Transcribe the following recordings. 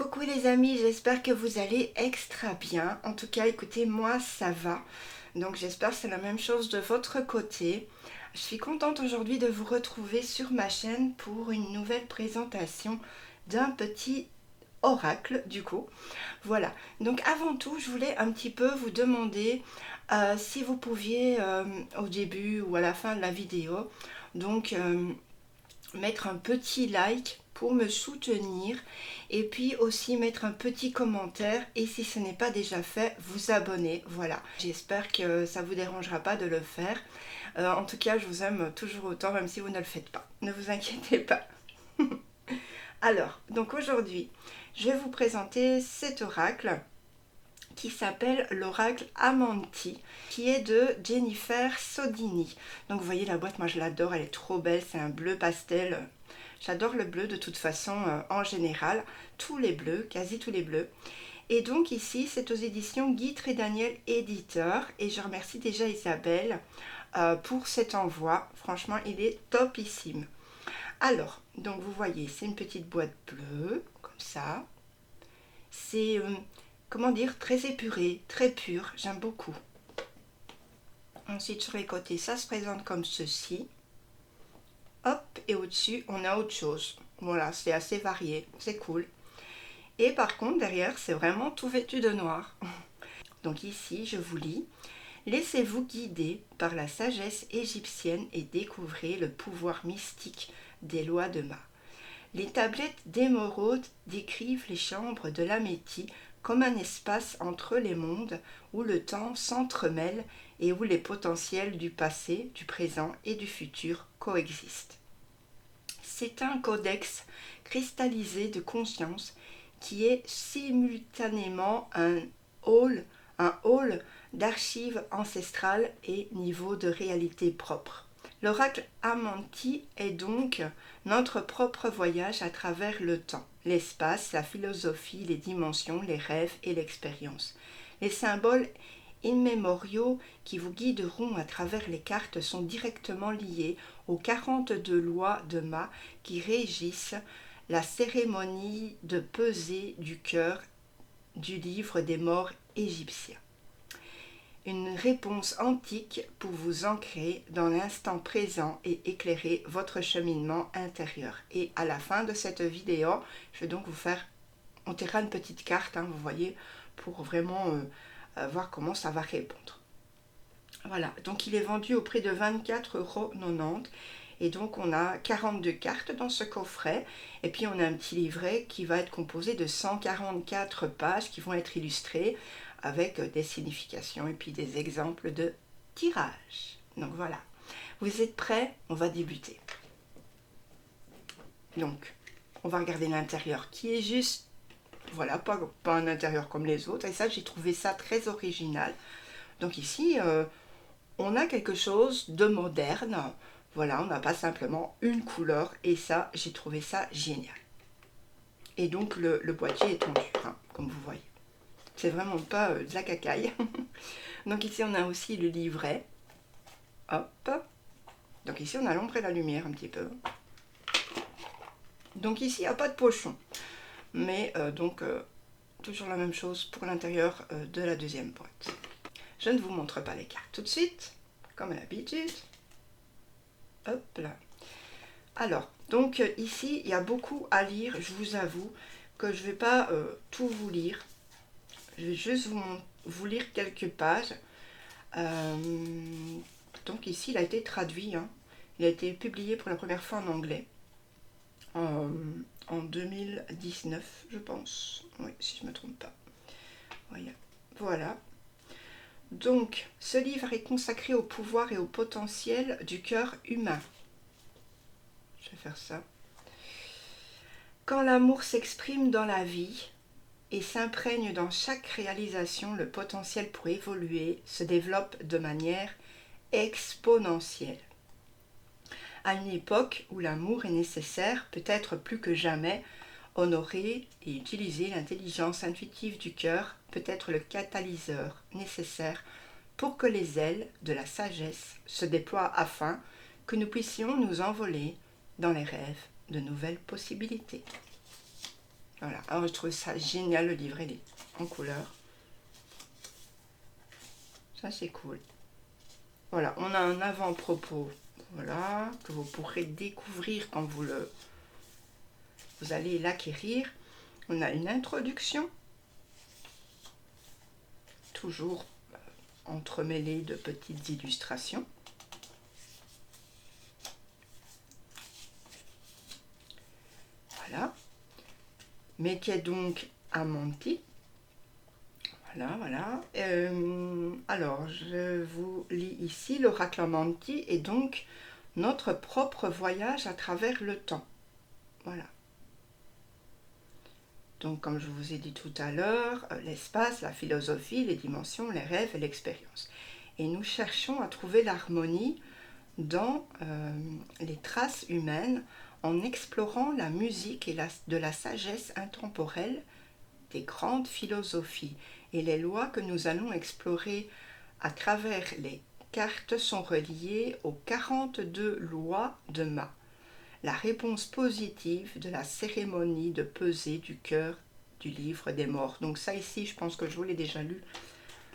Coucou les amis, j'espère que vous allez extra bien. En tout cas, écoutez, moi ça va. Donc j'espère que c'est la même chose de votre côté. Je suis contente aujourd'hui de vous retrouver sur ma chaîne pour une nouvelle présentation d'un petit oracle du coup. Voilà, donc avant tout, je voulais un petit peu vous demander si vous pouviez au début ou à la fin de la vidéo, donc mettre un petit like pour me soutenir et puis aussi mettre un petit commentaire et si ce n'est pas déjà fait, vous abonner. Voilà, j'espère que ça vous dérangera pas de le faire. En tout cas, je vous aime toujours autant même si vous ne le faites pas. Ne vous inquiétez pas. Alors, donc aujourd'hui, je vais vous présenter cet oracle qui s'appelle l'oracle Amanti, qui est de Jennifer Sodini. Donc vous voyez la boîte, moi je l'adore, elle est trop belle, c'est un bleu pastel. J'adore le bleu de toute façon en général, tous les bleus, quasi tous les bleus. Et donc ici, c'est aux éditions Guy Trédaniel éditeur, et je remercie déjà Isabelle pour cet envoi. Franchement, il est topissime. Alors, donc vous voyez, c'est une petite boîte bleue, comme ça. C'est comment dire, très épuré, très pur, j'aime beaucoup. Ensuite sur les côtés, ça se présente comme ceci. Hop, et au-dessus, on a autre chose. Voilà, c'est assez varié, c'est cool. Et par contre, derrière, c'est vraiment tout vêtu de noir. Donc ici, je vous lis. Laissez-vous guider par la sagesse égyptienne et découvrez le pouvoir mystique des lois de Ma. Les tablettes d'émeraude décrivent les chambres de l'Amétie comme un espace entre les mondes où le temps s'entremêle et où les potentiels du passé, du présent et du futur coexistent. C'est un codex cristallisé de conscience qui est simultanément un hall d'archives ancestrales et niveau de réalité propre. L'oracle Amanti est donc notre propre voyage à travers le temps, l'espace, la philosophie, les dimensions, les rêves et l'expérience. Les symboles immémoriaux qui vous guideront à travers les cartes sont directement liés aux 42 lois de Ma qui régissent la cérémonie de pesée du cœur du livre des morts égyptiens. Une réponse antique pour vous ancrer dans l'instant présent et éclairer votre cheminement intérieur. Et à la fin de cette vidéo, je vais donc vous faire, on tirera une petite carte, vous voyez, pour vraiment voir comment ça va répondre. Voilà, donc il est vendu au prix de 24,90 €. Et donc on a 42 cartes dans ce coffret. Et puis on a un petit livret qui va être composé de 144 pages qui vont être illustrées avec des significations et puis des exemples de tirage. Donc voilà, vous êtes prêts? On va débuter. Donc, on va regarder l'intérieur qui est juste, voilà, pas un intérieur comme les autres. Et ça, j'ai trouvé ça très original. Donc ici, on a quelque chose de moderne. Voilà, on n'a pas simplement une couleur. Et ça, j'ai trouvé ça génial. Et donc, le boîtier est en dur, comme vous voyez. C'est vraiment pas de la cacaille. Donc ici on a aussi le livret. Hop. Donc ici on a l'ombre et la lumière un petit peu. Donc ici il n'y a pas de pochon. Mais toujours la même chose pour l'intérieur de la deuxième boîte. Je ne vous montre pas les cartes tout de suite, comme à l'habitude. Hop là. Alors, donc ici il y a beaucoup à lire. Je vous avoue que je ne vais pas tout vous lire. Je vais juste vous lire quelques pages. Donc ici, il a été traduit. Il a été publié pour la première fois en anglais. En 2019, je pense. Oui, si je ne me trompe pas. Voilà. Donc, ce livre est consacré au pouvoir et au potentiel du cœur humain. Je vais faire ça. Quand l'amour s'exprime dans la vie, et s'imprègne dans chaque réalisation, le potentiel pour évoluer se développe de manière exponentielle. À une époque où l'amour est nécessaire, peut-être plus que jamais, honorer et utiliser l'intelligence intuitive du cœur peut être le catalyseur nécessaire pour que les ailes de la sagesse se déploient afin que nous puissions nous envoler dans les rêves de nouvelles possibilités. Voilà, alors je trouve ça génial, le livret il est en couleur. Ça c'est cool. Voilà, on a un avant-propos, voilà, que vous pourrez découvrir quand vous allez l'acquérir. On a une introduction, toujours entremêlée de petites illustrations. Voilà, mais qui est donc Amanti. Voilà, voilà. Alors, je vous lis ici, l'oracle Amanti est donc notre propre voyage à travers le temps. Voilà. Donc, comme je vous ai dit tout à l'heure, l'espace, la philosophie, les dimensions, les rêves et l'expérience. Et nous cherchons à trouver l'harmonie dans les traces humaines en explorant la musique et de la sagesse intemporelle des grandes philosophies. Et les lois que nous allons explorer à travers les cartes sont reliées aux 42 lois de Ma, la réponse positive de la cérémonie de pesée du cœur du livre des morts. Donc ça ici, je pense que je vous l'ai déjà lu.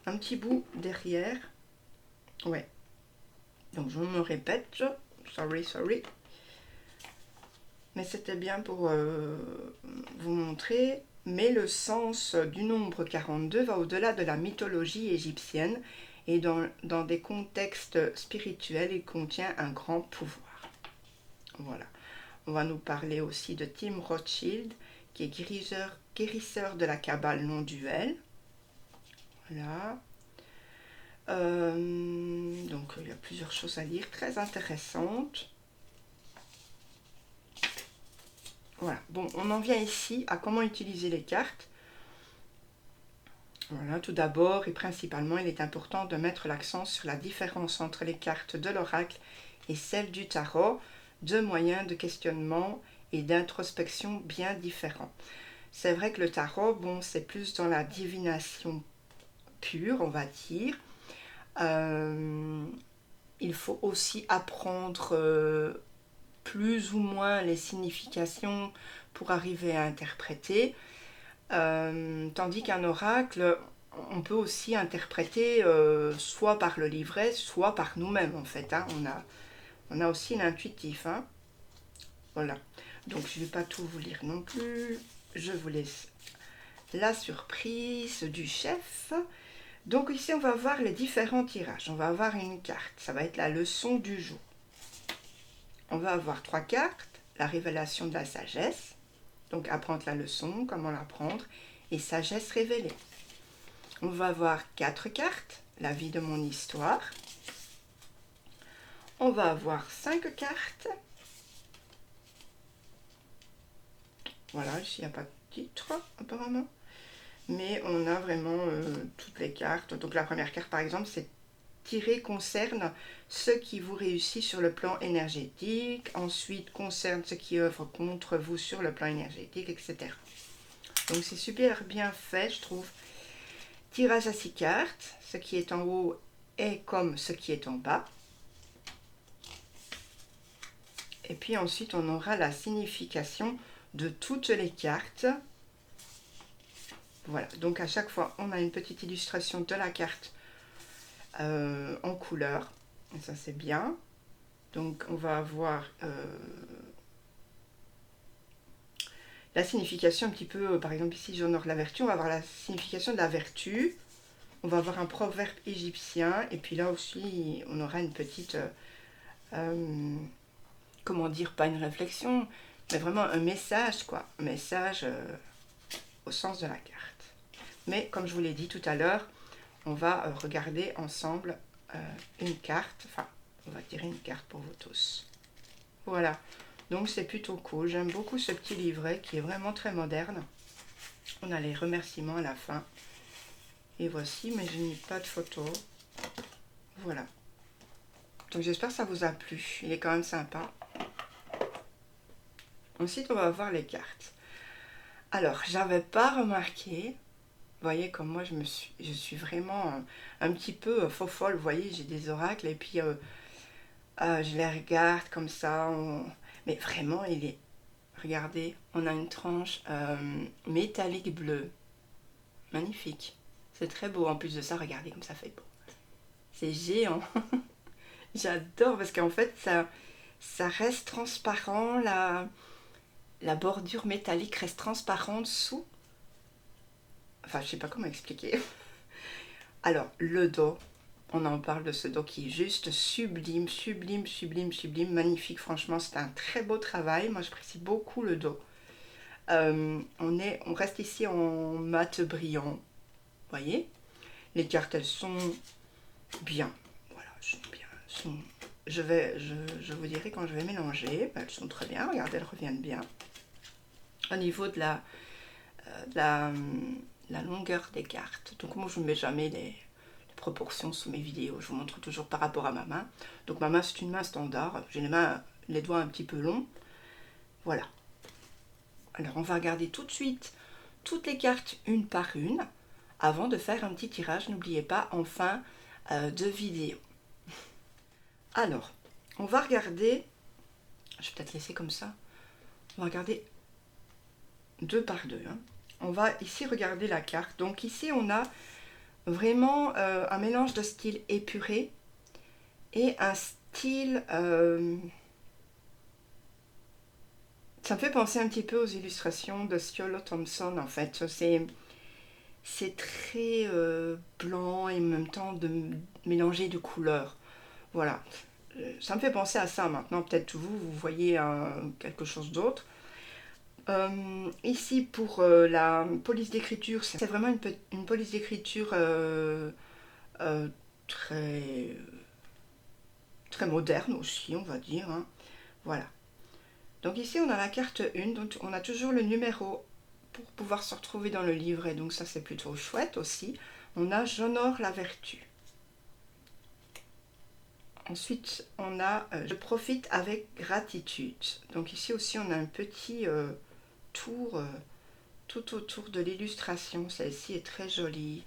Un petit bout derrière. Ouais. Donc je me répète. Sorry. Mais c'était bien pour vous montrer. Mais le sens du nombre 42 va au-delà de la mythologie égyptienne et dans des contextes spirituels, il contient un grand pouvoir. Voilà. On va nous parler aussi de Tim Rothschild, qui est guérisseur de la Kabbale non duel. Voilà. Donc il y a plusieurs choses à lire, très intéressantes. Voilà, bon, on en vient ici à comment utiliser les cartes. Voilà, tout d'abord et principalement, il est important de mettre l'accent sur la différence entre les cartes de l'oracle et celles du tarot, deux moyens de questionnement et d'introspection bien différents. C'est vrai que le tarot, bon, c'est plus dans la divination pure, on va dire. Il faut aussi apprendre plus ou moins les significations pour arriver à interpréter. Tandis qu'un oracle, on peut aussi interpréter soit par le livret, soit par nous-mêmes en fait. Hein. On a aussi l'intuitif. Hein. Voilà. Donc je ne vais pas tout vous lire non plus. Je vous laisse la surprise du chef. Donc ici on va voir les différents tirages. On va avoir une carte. Ça va être la leçon du jour. On va avoir 3 cartes. La révélation de la sagesse. Donc apprendre la leçon, comment l'apprendre, et sagesse révélée. On va avoir 4 cartes, la vie de mon histoire. On va avoir 5 cartes. Voilà, ici il n'y a pas de titre apparemment. Mais on a vraiment toutes les cartes. Donc la première carte par exemple, c'est tirer concerne ce qui vous réussit sur le plan énergétique, ensuite concerne ce qui œuvre contre vous sur le plan énergétique, etc. Donc c'est super bien fait, je trouve. Tirage à 6 cartes, ce qui est en haut est comme ce qui est en bas. Et puis ensuite on aura la signification de toutes les cartes. Voilà, donc à chaque fois on a une petite illustration de la carte en couleur, et ça c'est bien. Donc on va avoir la signification un petit peu, par exemple ici j'honore la vertu, on va avoir la signification de la vertu, on va avoir un proverbe égyptien, et puis là aussi on aura une petite, comment dire, pas une réflexion, mais vraiment un message quoi, un message au sens de la carte. Mais comme je vous l'ai dit tout à l'heure, on va regarder ensemble une carte, enfin on va tirer une carte pour vous tous. Voilà, donc c'est plutôt cool, j'aime beaucoup ce petit livret qui est vraiment très moderne. On a les remerciements à la fin. Et voici, mais je n'ai pas de photo. Voilà. Donc j'espère que ça vous a plu, il est quand même sympa. Ensuite on va voir les cartes. Alors, j'avais pas remarqué. Vous voyez, comme moi, je suis vraiment un petit peu faux folle. Vous voyez, j'ai des oracles et puis je les regarde comme ça. Mais vraiment, il est regardez, on a une tranche métallique bleue. Magnifique. C'est très beau. En plus de ça, regardez comme ça fait beau. C'est géant. J'adore parce qu'en fait, ça reste transparent. La bordure métallique reste transparente sous. Enfin, je sais pas comment expliquer. Alors, le dos. On en parle de ce dos qui est juste sublime, sublime, sublime, sublime, magnifique. Franchement, c'est un très beau travail. Moi, j'apprécie beaucoup le dos. On reste ici en mat brillant. Vous voyez? Les cartes, elles sont bien. Voilà, elles sont bien. Je vous dirai quand je vais mélanger. Elles sont très bien. Regardez, elles reviennent bien. Au niveau de la longueur des cartes. Donc, moi, je ne mets jamais les proportions sous mes vidéos. Je vous montre toujours par rapport à ma main. Donc ma main, c'est une main standard. J'ai les doigts un petit peu longs. Voilà. Alors on va regarder tout de suite toutes les cartes une par une avant de faire un petit tirage. N'oubliez pas en fin de vidéo. Alors, on va regarder. Je vais peut-être laisser comme ça. On va regarder deux par deux. Hein. On va ici regarder la carte. Donc ici, on a vraiment un mélange de style épuré et un style... ça me fait penser un petit peu aux illustrations de Stiolo Thompson en fait. C'est très blanc et en même temps mélangé de couleurs. Voilà. Ça me fait penser à ça maintenant. Peut-être vous voyez quelque chose d'autre. Ici pour la police d'écriture, c'est vraiment une police d'écriture très, très moderne aussi, on va dire. Hein. Voilà. Donc ici on a la carte 1, donc on a toujours le numéro pour pouvoir se retrouver dans le livret, donc ça c'est plutôt chouette aussi. On a j'honore la vertu. Ensuite on a je profite avec gratitude. Donc ici aussi on a un petit tour tout autour de l'illustration, celle-ci est très jolie.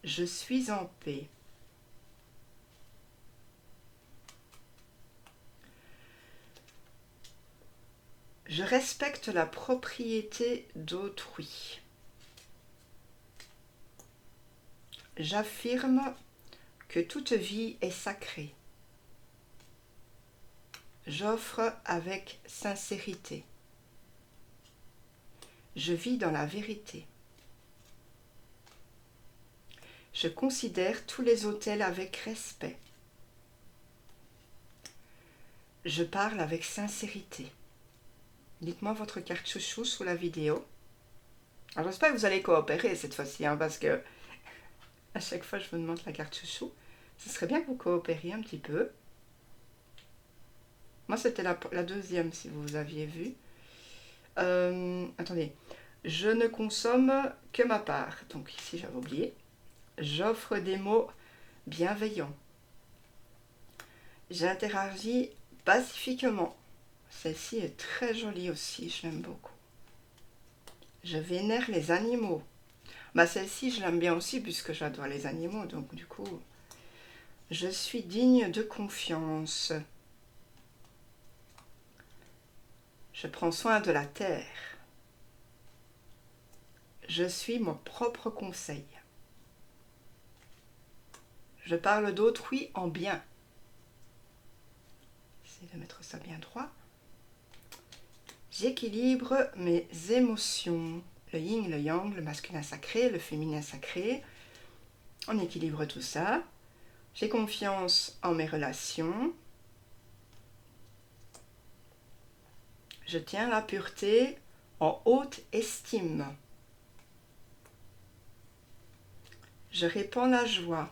Je suis en paix. Je respecte la propriété d'autrui. J'affirme que toute vie est sacrée. J'offre avec sincérité. Je vis dans la vérité. Je considère tous les autels avec respect. Je parle avec sincérité. Dites-moi votre carte chouchou sous la vidéo. Alors j'espère que vous allez coopérer cette fois-ci, hein, parce que à chaque fois je vous demande la carte chouchou. Ce serait bien que vous coopériez un petit peu. Moi c'était la deuxième si vous aviez vu. Attendez. Je ne consomme que ma part. Donc ici j'avais oublié. J'offre des mots bienveillants. J'interagis pacifiquement. Celle-ci est très jolie aussi, je l'aime beaucoup. Je vénère les animaux. Bah celle-ci, je l'aime bien aussi puisque j'adore les animaux, donc du coup, je suis digne de confiance. Je prends soin de la terre. Je suis mon propre conseil. Je parle d'autrui en bien. J'essaie de mettre ça bien droit. J'équilibre mes émotions. Le yin, le yang, le masculin sacré, le féminin sacré. On équilibre tout ça. J'ai confiance en mes relations. Je tiens la pureté en haute estime. Je répands la joie.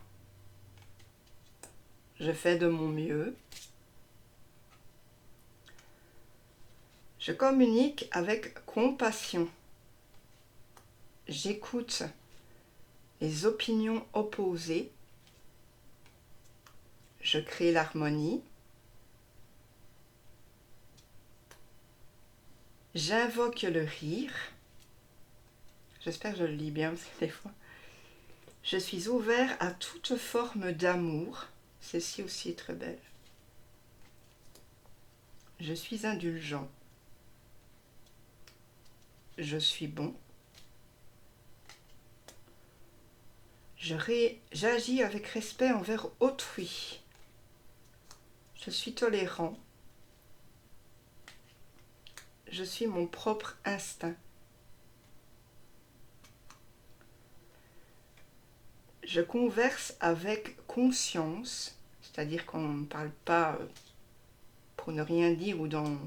Je fais de mon mieux. Je communique avec compassion. J'écoute les opinions opposées. Je crée l'harmonie. J'invoque le rire. J'espère que je le lis bien parce que des fois. Je suis ouvert à toute forme d'amour. Celle-ci aussi est très belle. Je suis indulgent. Je suis bon. J'agis avec respect envers autrui. Je suis tolérant. Je suis mon propre instinct. Je converse avec conscience, c'est-à-dire qu'on ne parle pas pour ne rien dire ou dans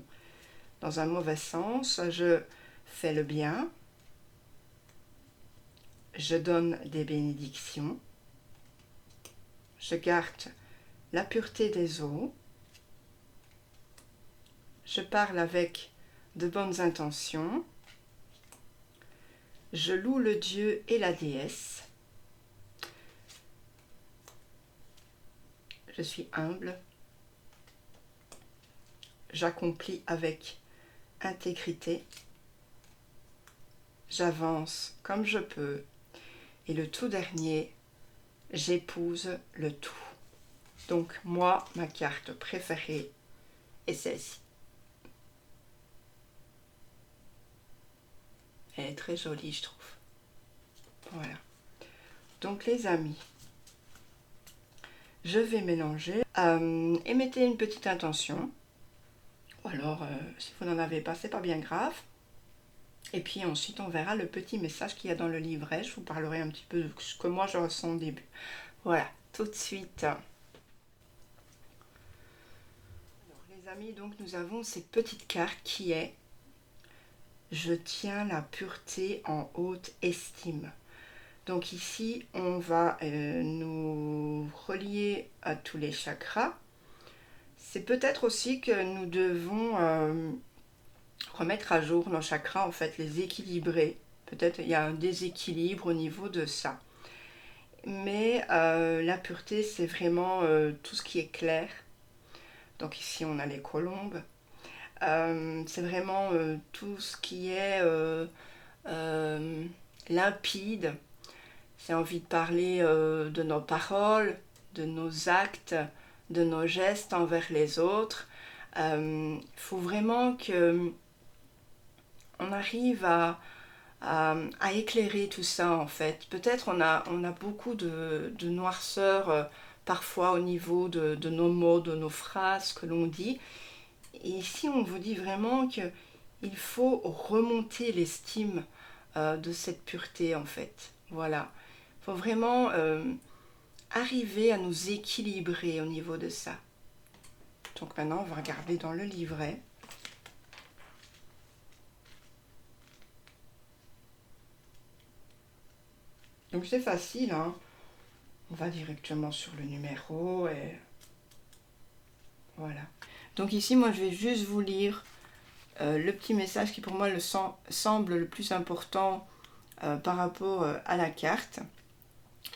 un mauvais sens. Je fais le bien. Je donne des bénédictions. Je garde la pureté des eaux. Je parle avec de bonnes intentions. Je loue le Dieu et la déesse. Je suis humble. J'accomplis avec intégrité. J'avance comme je peux. Et le tout dernier, j'épouse le tout. Donc moi, ma carte préférée est celle-ci. Elle est très jolie, je trouve. Voilà. Donc les amis, je vais mélanger. Et mettez une petite intention. Ou alors, si vous n'en avez pas, c'est pas bien grave. Et puis ensuite, on verra le petit message qu'il y a dans le livret. Je vous parlerai un petit peu de ce que moi je ressens au début. Voilà, tout de suite. Alors, les amis, donc nous avons cette petite carte qui est « Je tiens la pureté en haute estime ». Donc ici, on va nous relier à tous les chakras. C'est peut-être aussi que nous devons remettre à jour nos chakras, en fait, les équilibrer. Peut-être il y a un déséquilibre au niveau de ça. Mais la pureté, c'est vraiment tout ce qui est clair. Donc ici, on a les colombes. C'est vraiment tout ce qui est limpide. C'est envie de parler de nos paroles, de nos actes, de nos gestes envers les autres. Il faut vraiment que on arrive à éclairer tout ça, en fait. Peut-être on a beaucoup de noirceur parfois au niveau de nos mots, de nos phrases que l'on dit. Et ici, on vous dit vraiment qu'il faut remonter l'estime de cette pureté, en fait. Voilà. Il faut vraiment arriver à nous équilibrer au niveau de ça. Donc maintenant, on va regarder dans le livret. Donc c'est facile, hein. On va directement sur le numéro et voilà. Donc ici, moi, je vais juste vous lire le petit message qui pour moi semble le plus important par rapport à la carte.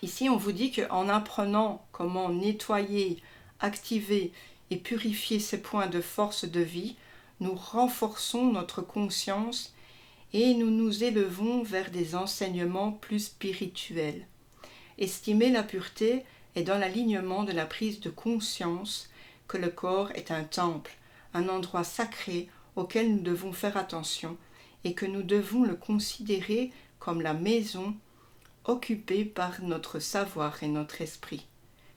Ici, on vous dit qu'en apprenant comment nettoyer, activer et purifier ces points de force de vie, nous renforçons notre conscience et nous nous élevons vers des enseignements plus spirituels. Estimer la pureté est dans l'alignement de la prise de conscience que le corps est un temple, un endroit sacré auquel nous devons faire attention et que nous devons le considérer comme la maison occupée par notre savoir et notre esprit.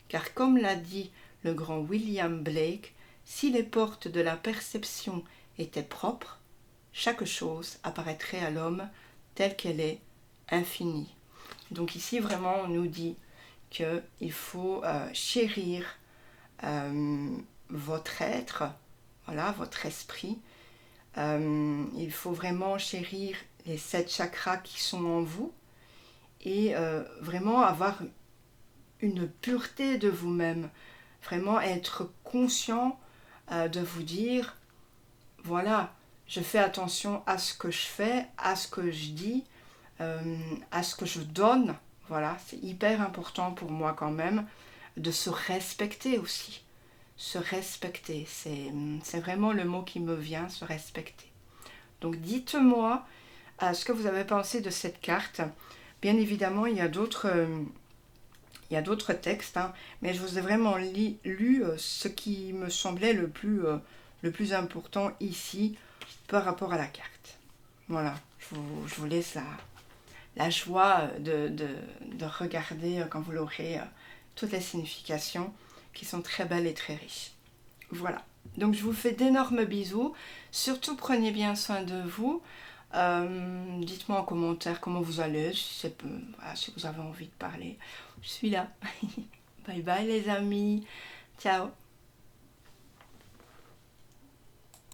Car comme l'a dit le grand William Blake, si les portes de la perception étaient propres, chaque chose apparaîtrait à l'homme telle qu'elle est, infinie. Donc ici vraiment on nous dit qu'il faut chérir votre être, voilà, votre esprit. Il faut vraiment chérir les 7 chakras qui sont en vous et vraiment avoir une pureté de vous-même, vraiment être conscient de vous dire, voilà, je fais attention à ce que je fais, à ce que je dis, à ce que je donne. Voilà, c'est hyper important pour moi quand même de se respecter aussi. Se respecter, c'est vraiment le mot qui me vient, se respecter. Donc dites-moi ce que vous avez pensé de cette carte. Bien évidemment, il y a d'autres textes, hein, mais je vous ai vraiment lu ce qui me semblait le plus le plus important ici par rapport à la carte. Voilà, je vous laisse la joie de regarder quand vous l'aurez toutes les significations qui sont très belles et très riches. Voilà, donc je vous fais d'énormes bisous. Surtout prenez bien soin de vous. Dites-moi en commentaire comment vous allez, voilà, si vous avez envie de parler. Je suis là. Bye bye les amis. Ciao.